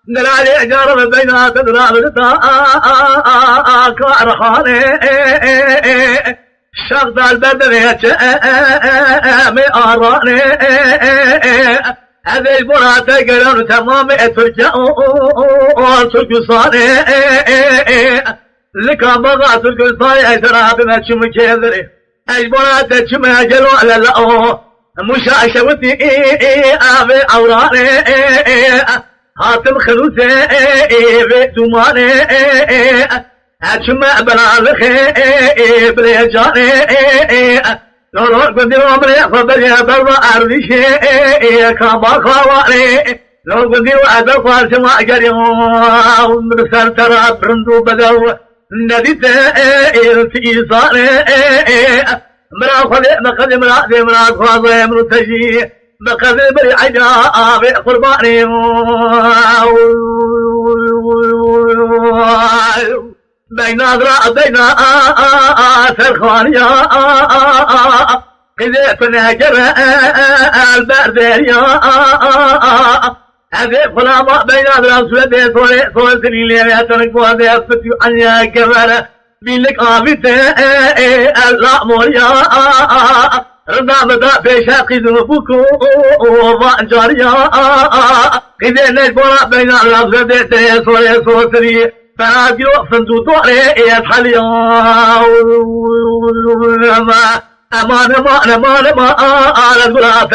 نلالي جرب بينا تدراب كارخاني شغد البدرية مئاراني هذه البرات قلن تمام ترجعون ترقصاني لك بغا ترقصاني ترى بما تشمكيذري البرات تشمجلو على الله مشاشوتي آبي أوراني هاتم خلوتي بيتماني هاتشما بلالخي بليجاني لولو قدي ومري خبري برا أرضيشي كابا خواني لولو قدي وأدر فارشما أجريون مرسل ترى برندو بدو نديت إرتيصاني مرا خذي مخذي مرا خذي مرتجي مخذي بري عجابي قرباني بين أذرع بين سرخانيا إذا فناجر البردية هذه فلاما بين أذرع سودة صورة سنين لا تنقوا هذه أفتو عنيا كبيرة بيلك آبته الأموريا رنا مدى بشاقي ذنبكو وضانجاريا إذا نجبرا بين أذرع سودة صورة سنين فراجو فندو طوري يتحلي أمان ما على الغلاف